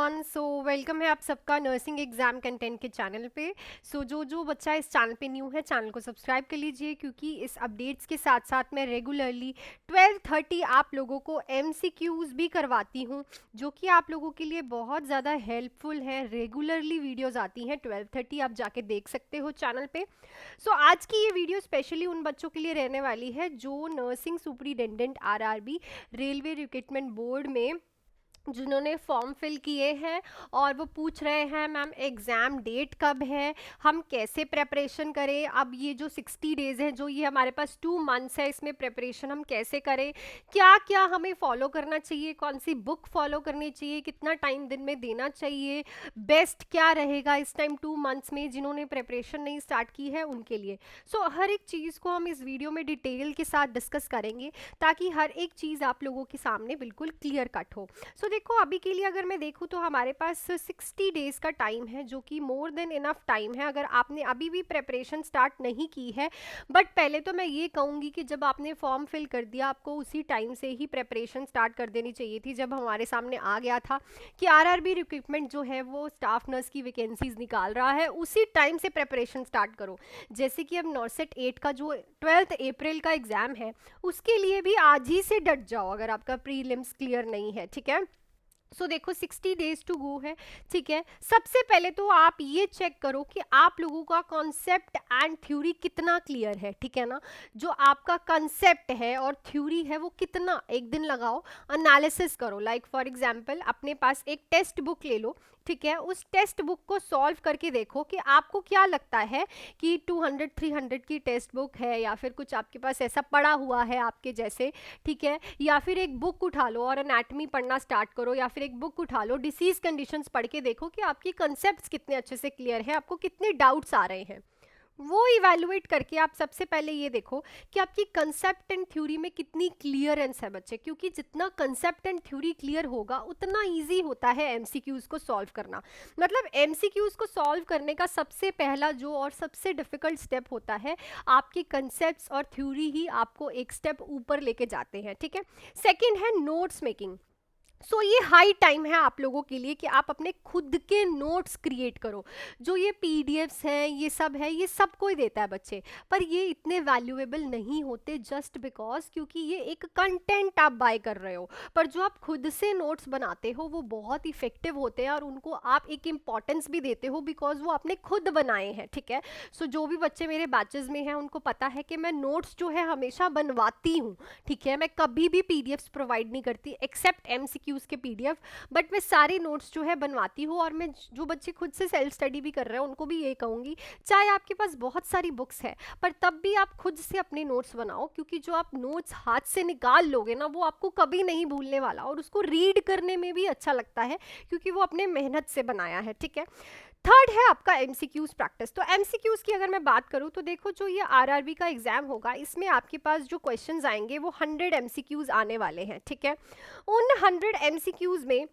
Everyone. Welcome है आप सबका नर्सिंग एग्जाम कंटेंट के चैनल पे। जो बच्चा इस चैनल पे न्यू है, चैनल को सब्सक्राइब कर लीजिए, क्योंकि इस अपडेट्स के साथ साथ मैं रेगुलरली 12:30 आप लोगों को एमसीक्यूज भी करवाती हूँ, जो कि आप लोगों के लिए बहुत ज़्यादा हेल्पफुल है। रेगुलरली वीडियोज़ आती हैं 12:30, आप जाके देख सकते हो चैनल पे। आज की ये वीडियो स्पेशली उन बच्चों के लिए रहने वाली है जो nursing superintendent RRB railway recruitment board में जिन्होंने फॉर्म फिल किए हैं और वो पूछ रहे हैं मैम एग्ज़ाम डेट कब है, हम कैसे प्रेपरेशन करें। अब ये जो 60 डेज़ है, जो ये हमारे पास 2 मंथ्स है, इसमें प्रेपरेशन हम कैसे करें, क्या क्या हमें फॉलो करना चाहिए, कौन सी बुक फॉलो करनी चाहिए, कितना टाइम दिन में देना चाहिए, बेस्ट क्या रहेगा इस टाइम 2 मंथ्स में जिन्होंने प्रेपरेशन नहीं स्टार्ट की है उनके लिए। हर एक चीज़ को हम इस वीडियो में डिटेल के साथ डिस्कस करेंगे, ताकि हर एक चीज़ आप लोगों के सामने बिल्कुल क्लियर कट हो। देखो, अभी के लिए अगर मैं देखूँ तो हमारे पास 60 डेज़ का टाइम है, जो कि मोर देन इनफ टाइम है। अगर आपने अभी भी प्रेपरेशन स्टार्ट नहीं की है, बट पहले तो मैं ये कहूँगी कि जब आपने फॉर्म फिल कर दिया, आपको उसी टाइम से ही प्रेपरेशन स्टार्ट कर देनी चाहिए थी। जब हमारे सामने आ गया था कि आरआरबी रिक्रूटमेंट जो है वो स्टाफ नर्स की वैकेंसीज निकाल रहा है, उसी टाइम से प्रेपरेशन स्टार्ट करो। जैसे कि अब नॉर्सेट 8 का जो 12 अप्रैल का एग्ज़ाम है, उसके लिए भी आज ही से डट जाओ अगर आपका प्रीलिम्स क्लियर नहीं है, ठीक है। देखो 60 डेज टू गो है, ठीक है। सबसे पहले तो आप ये चेक करो कि आप लोगों का कॉन्सेप्ट एंड थ्योरी कितना क्लियर है, ठीक है ना। जो आपका कॉन्सेप्ट है और थ्योरी है वो कितना, एक दिन लगाओ, एनालिसिस करो। लाइक फॉर एग्जांपल अपने पास एक टेस्ट बुक ले लो, ठीक है। उस टेस्ट बुक को सॉल्व करके देखो कि आपको क्या लगता है कि 200-300 की टेस्ट बुक है, या फिर कुछ आपके पास ऐसा पड़ा हुआ है आपके जैसे, ठीक है। या फिर एक बुक उठा लो और एनाटमी पढ़ना स्टार्ट करो, या फिर एक बुक उठा लो, डिसीज कंडीशंस पढ़ के देखो कि आपकी कंसेप्ट्स कितने अच्छे से क्लियर है, आपको कितने डाउट्स आ रहे हैं। वो इवैल्यूएट करके आप सबसे पहले ये देखो कि आपकी कंसेप्ट एंड थ्योरी में कितनी क्लियरेंस है बच्चे, क्योंकि जितना कंसेप्ट एंड थ्योरी क्लियर होगा उतना इजी होता है एमसीक्यूज को सॉल्व करना। मतलब एमसीक्यूज को सॉल्व करने का सबसे पहला जो और सबसे डिफिकल्ट स्टेप होता है, आपके कंसेप्ट्स और थ्योरी ही आपको एक स्टेप ऊपर लेके जाते हैं, ठीक है। सेकेंड है नोट्स मेकिंग। ये हाई टाइम है आप लोगों के लिए कि आप अपने खुद के नोट्स क्रिएट करो। जो ये पीडीएफ्स हैं, ये सब है, ये सब कोई देता है बच्चे, पर ये इतने वैल्यूएबल नहीं होते जस्ट बिकॉज क्योंकि ये एक कंटेंट आप बाय कर रहे हो। पर जो आप खुद से नोट्स बनाते हो वो बहुत इफेक्टिव होते हैं और उनको आप एक इम्पॉर्टेंस भी देते हो बिकॉज वो आपने खुद बनाए हैं, ठीक है। जो भी बच्चे मेरे बैचेस में हैं उनको पता है कि मैं नोट्स जो है हमेशा बनवाती हूँ, ठीक है। मैं कभी भी पीडीएफ्स प्रोवाइड नहीं करती एक्सेप्ट एमसीक्यू उसके पीडीएफ, बट मैं सारे नोट्स जो है बनवाती हूँ। और मैं जो बच्चे खुद से सेल्फ स्टडी भी कर रहे हैं उनको भी ये कहूँगी, चाहे आपके पास बहुत सारी बुक्स है, पर तब भी आप खुद से अपने नोट्स बनाओ, क्योंकि जो आप नोट्स हाथ से निकाल लोगे ना, वो आपको कभी नहीं भूलने वाला और उसको रीड करने में भी अच्छा लगता है, क्योंकि वो अपने मेहनत से बनाया है, ठीक है। थर्ड है आपका एमसीक्यूज प्रैक्टिस। एमसीक्यूज की अगर मैं बात करूं तो देखो, जो ये आरआरबी का एग्जाम होगा, इसमें आपके पास जो क्वेश्चंस आएंगे वो 100 एमसीक्यूज आने वाले हैं, ठीक है। उन 100 एमसीक्यूज में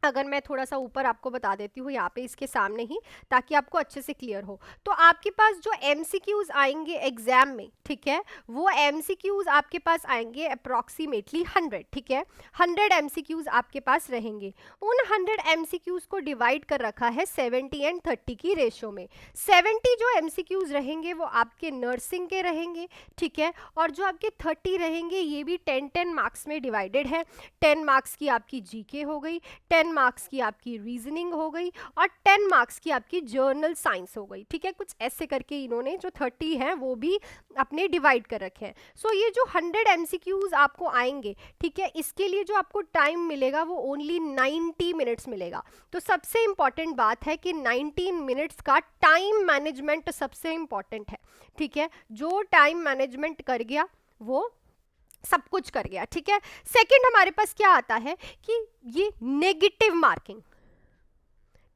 अगर मैं थोड़ा सा ऊपर आपको बता देती हूँ यहाँ पे इसके सामने ही, ताकि आपको अच्छे से क्लियर हो, तो आपके पास जो एमसीक्यूज आएंगे एग्जाम में, ठीक है, वो एमसीक्यूज आपके पास आएंगे अप्रॉक्सीमेटली 100, ठीक है। 100 एमसीक्यूज आपके पास रहेंगे। उन 100 एमसीक्यूज को डिवाइड कर रखा है 70 एंड 30 की रेशियो में। 70 जो एमसीक्यूज रहेंगे वो आपके नर्सिंग के रहेंगे, ठीक है, और जो आपके 30 रहेंगे ये भी 10-10 मार्क्स में डिवाइडेड है। 10 मार्क्स की आपकी जीके हो गई, 10 मार्क्स की आपकी रीजनिंग हो गई, और 10 मार्क्स की आपकी जर्नल साइंस हो गई, ठीक है। कुछ ऐसे करके इन्होंने जो 30 हैं वो भी अपने डिवाइड कर रखे हैं। ये जो 100 एमसीक्यूज आपको आएंगे, ठीक है, इसके लिए जो आपको टाइम मिलेगा वो ओनली 90 मिनट्स मिलेगा। तो सबसे इंपॉर्टेंट बात है कि 19 मिनट्स का टाइम मैनेजमेंट सबसे इंपॉर्टेंट है, ठीक है। जो टाइम मैनेजमेंट कर गया वो सब कुछ कर गया, ठीक है। सेकंड हमारे पास क्या आता है कि ये नेगेटिव मार्किंग,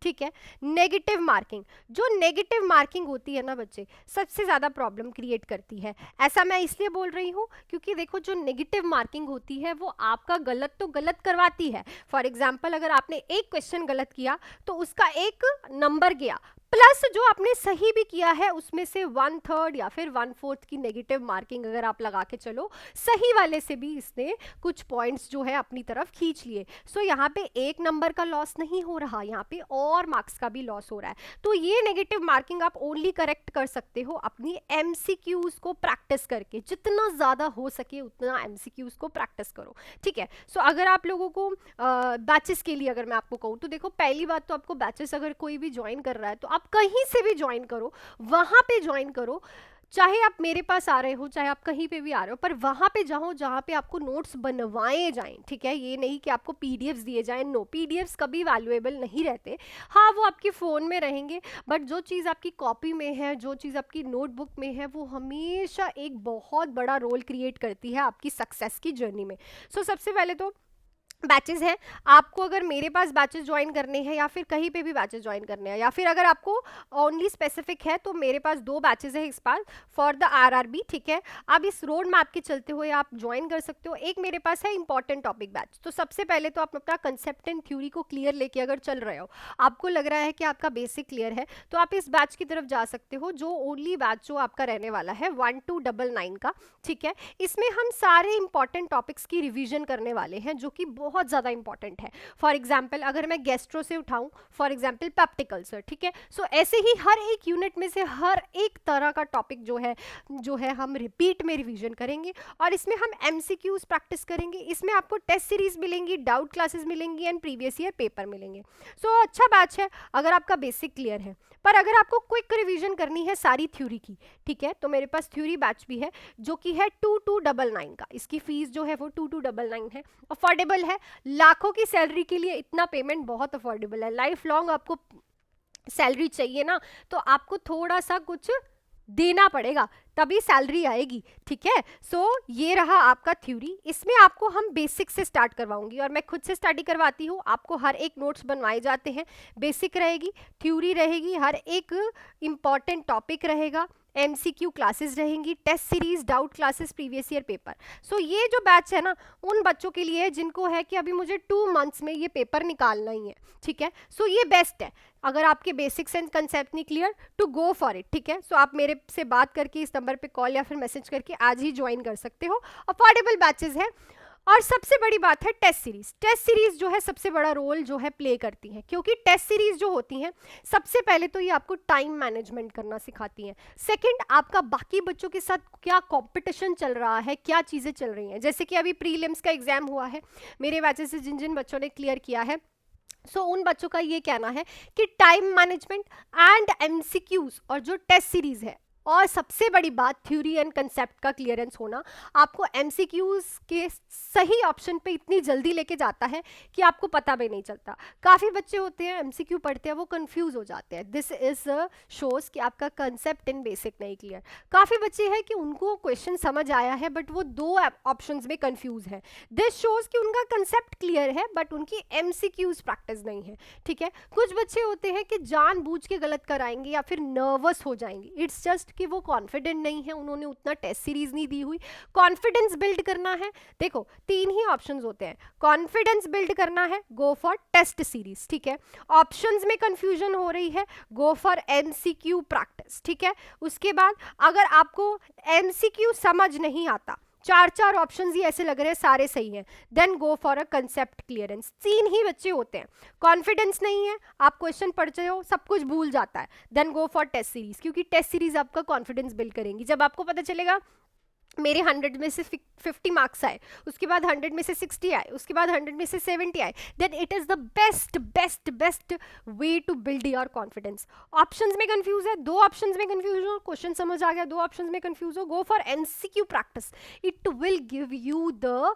ठीक है। नेगेटिव मार्किंग, जो नेगेटिव मार्किंग होती है ना बच्चे, सबसे ज़्यादा प्रॉब्लम क्रिएट करती है। ऐसा मैं इसलिए बोल रही हूँ क्योंकि देखो, जो नेगेटिव मार्किंग होती है वो आपका गलत तो गलत करवाती है। फॉर एग्जाम्पल, अगर आपने एक क्वेश्चन गलत किया तो उसका एक नंबर गया, प्लस जो आपने सही भी किया है उसमें से 1/3 या फिर 1/4 की नेगेटिव मार्किंग अगर आप लगा के चलो, सही वाले से भी इसने कुछ पॉइंट्स जो है अपनी तरफ खींच लिए। सो यहाँ पे 1 नंबर का लॉस नहीं हो रहा, यहाँ पे और मार्क्स का भी लॉस हो रहा है। तो ये नेगेटिव मार्किंग आप ओनली करेक्ट कर सकते हो अपनी एमसीक्यूज को प्रैक्टिस करके। जितना ज़्यादा हो सके उतना एमसीक्यूज को प्रैक्टिस करो, ठीक है। सो अगर आप लोगों को बैचेस के लिए अगर मैं आपको कहूँ तो देखो, पहली बात तो आपको बैचेस अगर कोई भी ज्वाइन कर रहा है तो आप कहीं से भी ज्वाइन करो, वहाँ पे ज्वाइन करो। चाहे आप मेरे पास आ रहे हो, चाहे आप कहीं पे भी आ रहे हो, पर वहाँ पे जाओ जहाँ पे आपको नोट्स बनवाए जाएं, ठीक है। ये नहीं कि आपको पीडीएफ्स दिए जाएं, नो, पीडीएफ्स कभी वैल्यूएबल नहीं रहते। हाँ, वो आपके फ़ोन में रहेंगे, बट जो चीज़ आपकी कॉपी में है, जो चीज़ आपकी नोटबुक में है, वो हमेशा एक बहुत बड़ा रोल क्रिएट करती है आपकी सक्सेस की जर्नी में। सो सबसे पहले तो बैचेस हैं, आपको अगर मेरे पास बैचेस ज्वाइन करने हैं या फिर कहीं पे भी बैचेस ज्वाइन करने हैं, या फिर अगर आपको ओनली स्पेसिफिक है तो मेरे पास 2 बैचेस हैं इस बार फॉर द आरआरबी, ठीक है। अब इस रोड मैप के चलते हुए आप ज्वाइन कर सकते हो। एक मेरे पास है इंपॉर्टेंट टॉपिक बैच। तो सबसे पहले तो आप अपना कंसेप्ट एंड थ्योरी को क्लियर लेके अगर चल रहे हो, आपको लग रहा है कि आपका बेसिक क्लियर है, तो आप इस बैच की तरफ जा सकते हो, जो ओनली बैच जो आपका रहने वाला है 1299 का, ठीक है। इसमें हम सारे इंपॉर्टेंट टॉपिक्स की रिविजन करने वाले हैं जो कि बहुत ज़्यादा इंपॉर्टेंट है। फॉर एग्जाम्पल अगर मैं गैस्ट्रो से उठाऊं, फॉर एग्जाम्पल पेप्टिक अल्सर, ठीक है। सो ऐसे ही हर एक यूनिट में से हर एक तरह का टॉपिक जो है हम रिपीट में रिवीजन करेंगे, और इसमें हम एमसीक्यूज प्रैक्टिस करेंगे। इसमें आपको टेस्ट सीरीज मिलेंगी, डाउट क्लासेस मिलेंगी एंड प्रीवियस ईयर पेपर मिलेंगे। सो अच्छा बैच है अगर आपका बेसिक क्लियर है। पर अगर आपको क्विक रिवीजन करनी है सारी थ्योरी की, ठीक है, तो मेरे पास थ्योरी बैच भी है जो कि है 2299 का। इसकी फीस जो है वो 2299 है, अफोर्डेबल है। लाखों की सैलरी के लिए इतना पेमेंट बहुत अफोर्डेबल है। लाइफ लॉन्ग आपको सैलरी चाहिए ना, तो आपको थोड़ा सा कुछ देना पड़ेगा, तभी सैलरी आएगी, ठीक है। सो ये रहा आपका थ्योरी। इसमें आपको हम बेसिक से स्टार्ट करवाऊंगी, और मैं खुद से स्टडी करवाती हूँ। आपको हर एक नोट्स बनवाए जाते हैं, बेसिक रहेगी, थ्योरी रहेगी, हर एक इंपॉर्टेंट टॉपिक रहेगा, एमसीक्यू क्लासेस रहेंगी, test series, doubt classes, previous year paper. So ये जो बैच है ना, उन बच्चों के लिए है जिनको है कि अभी मुझे 2 मंथ्स में ये पेपर निकालना ही है, ठीक है। सो ये बेस्ट है अगर आपके बेसिक्स एंड कंसेप्ट नहीं clear, to go for it, ठीक है। सो आप मेरे से बात करके इस नंबर पे कॉल या फिर मैसेज करके आज ही ज्वाइन कर सकते हो। अफोर्डेबल बैचेस है। और सबसे बड़ी बात है टेस्ट सीरीज। टेस्ट सीरीज जो है सबसे बड़ा रोल जो है प्ले करती हैं, क्योंकि टेस्ट सीरीज जो होती हैं सबसे पहले तो ये आपको टाइम मैनेजमेंट करना सिखाती हैं। सेकंड, आपका बाकी बच्चों के साथ क्या कंपटीशन चल रहा है, क्या चीज़ें चल रही हैं। जैसे कि अभी प्रीलिम्स का एग्जाम हुआ है, मेरे वजह से जिन जिन बच्चों ने क्लियर किया है, सो उन बच्चों का ये कहना है कि टाइम मैनेजमेंट एंड एमसीक्यूज और जो टेस्ट सीरीज है, और सबसे बड़ी बात थ्योरी एंड कंसेप्ट का क्लियरेंस होना, आपको एमसीक्यूज के सही ऑप्शन पे इतनी जल्दी लेके जाता है कि आपको पता भी नहीं चलता। काफ़ी बच्चे होते हैं एमसीक्यू पढ़ते हैं वो कंफ्यूज हो जाते हैं। दिस इज शोज कि आपका कंसेप्ट इन बेसिक नहीं क्लियर। काफ़ी बच्चे हैं कि उनको क्वेश्चन समझ आया है बट वो 2 ऑप्शंस में कंफ्यूज है। दिस शोज कि उनका कंसेप्ट क्लियर है बट उनकी एमसीक्यूज प्रैक्टिस नहीं है, ठीक है। कुछ बच्चे होते हैं कि जानबूझ के गलत कराएंगे या फिर नर्वस हो जाएंगे। इट्स जस्ट कि वो कॉन्फिडेंट नहीं है, उन्होंने उतना टेस्ट सीरीज नहीं दी हुई। कॉन्फिडेंस बिल्ड करना है, देखो 3 ही ऑप्शंस होते हैं। कॉन्फिडेंस बिल्ड करना है, गो फॉर टेस्ट सीरीज, ठीक है। ऑप्शंस में कंफ्यूजन हो रही है, गो फॉर एमसीक्यू प्रैक्टिस, ठीक है। उसके बाद अगर आपको एमसीक्यू समझ नहीं आता, 4 ऑप्शंस ही ऐसे लग रहे हैं सारे सही हैं, then go for a concept clearance. 3 ही बच्चे होते हैं, कॉन्फिडेंस नहीं है, आप क्वेश्चन पढ़ते हो सब कुछ भूल जाता है, then go for test series, क्योंकि टेस्ट सीरीज आपका कॉन्फिडेंस बिल्ड करेंगी। जब आपको पता चलेगा मेरे 100 में से 50 मार्क्स आए, उसके बाद 100 में से 60 आए, उसके बाद 100 में से 70 आए, then it is the best way to build your confidence. Options में कंफ्यूज है, 2 ऑप्शंस में कंफ्यूज हो, क्वेश्चन समझ आ गया, 2 ऑप्शंस में कंफ्यूज हो, go for MCQ practice. It will give you the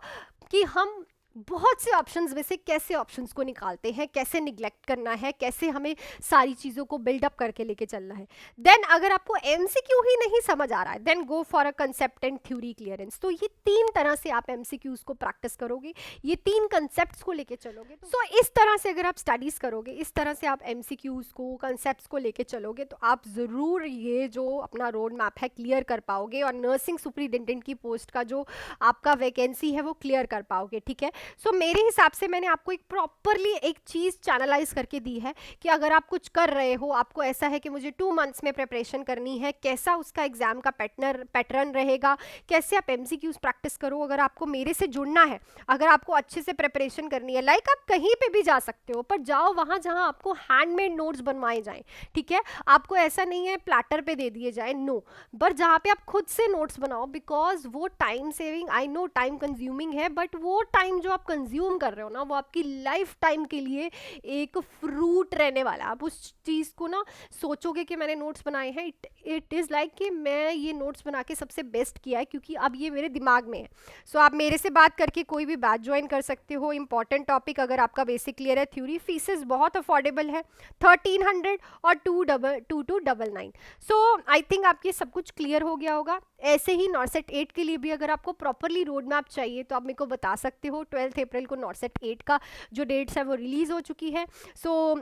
कि हम बहुत से ऑप्शंस में से कैसे ऑप्शंस को निकालते हैं, कैसे निग्लेक्ट करना है, कैसे हमें सारी चीज़ों को बिल्डअप करके लेके चलना है। देन अगर आपको एमसीक्यू ही नहीं समझ आ रहा है, then go for a concept and theory clearance. तो ये 3 तरह से आप एमसीक्यूज को प्रैक्टिस करोगे, ये 3 कंसेप्ट्स को लेके चलोगे। तो इस तरह से अगर आप स्टडीज करोगे, इस तरह से आप एमसीक्यूज को, कंसेप्ट्स को लेके चलोगे, तो आप ज़रूर ये जो अपना रोड मैप है क्लियर कर पाओगे, और नर्सिंग सुपरिटेंडेंट की पोस्ट का जो आपका वैकेंसी है वो क्लियर कर पाओगे, ठीक है। सो मेरे हिसाब से मैंने आपको एक प्रॉपरली एक चीज़ चैनलाइज करके दी है कि अगर आप कुछ कर रहे हो, आपको ऐसा है कि मुझे 2 मंथ्स में प्रिपरेशन करनी है, कैसा उसका एग्जाम का पैटर्न रहेगा, कैसे आप एमसीक्यूज प्रैक्टिस करो। अगर आपको मेरे से जुड़ना है, अगर आपको अच्छे से प्रिपरेशन करनी है, लाइक आप कहीं पे भी जा सकते हो, पर जाओ वहाँ जहाँ आपको हैंडमेड नोट्स बनवाए जाएं, ठीक है। आपको ऐसा नहीं है प्लेटर पे दे दिए जाए, नो, पर जहाँ पे आप खुद से नोट्स बनाओ, बिकॉज वो time saving, I know time consuming है, बट वो टाइम जो आप कंज्यूम कर रहे हो ना, वो आपकी लाइफ टाइम के लिए एक फ्रूट रहने वाला है। आप उस चीज़ को ना सोचोगे कि मैंने नोट्स बनाए हैं, इट इज़ लाइक कि मैं ये नोट्स बना के सबसे बेस्ट किया है, क्योंकि अब ये मेरे दिमाग में है। सो आप मेरे से बात करके कोई भी बैच ज्वाइन कर सकते हो। इंपॉर्टेंट टॉपिक, अगर आपका बेसिक क्लियर है, थ्योरी फीसेस बहुत अफोर्डेबल है, 1300 और 2299। सो आई थिंक आपके सब कुछ क्लियर हो गया होगा। ऐसे ही नॉर्सेट 8 के लिए भी अगर आपको प्रॉपरली रोड मैप चाहिए तो आप मेरे को बता सकते हो। 12 अप्रैल को नॉर्सेट 8 का जो डेट्स है वो रिलीज़ हो चुकी है। So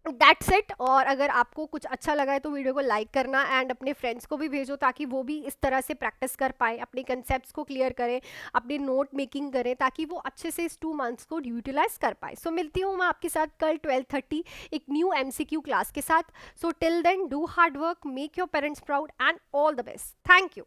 that's it. और अगर आपको कुछ अच्छा लगा है तो वीडियो को लाइक करना एंड अपने फ्रेंड्स को भी भेजो, ताकि वो भी इस तरह से प्रैक्टिस कर पाए, अपने कंसेप्ट्स को क्लियर करें, अपनी नोट मेकिंग करें, ताकि वो अच्छे से इस 2 मंथ्स को यूटिलाइज कर पाए। सो मिलती हूँ मैं आपके साथ कल 12:30 एक न्यू एमसीक्यू क्लास के साथ। So till then do hard work, make your parents proud and all the best. Thank you.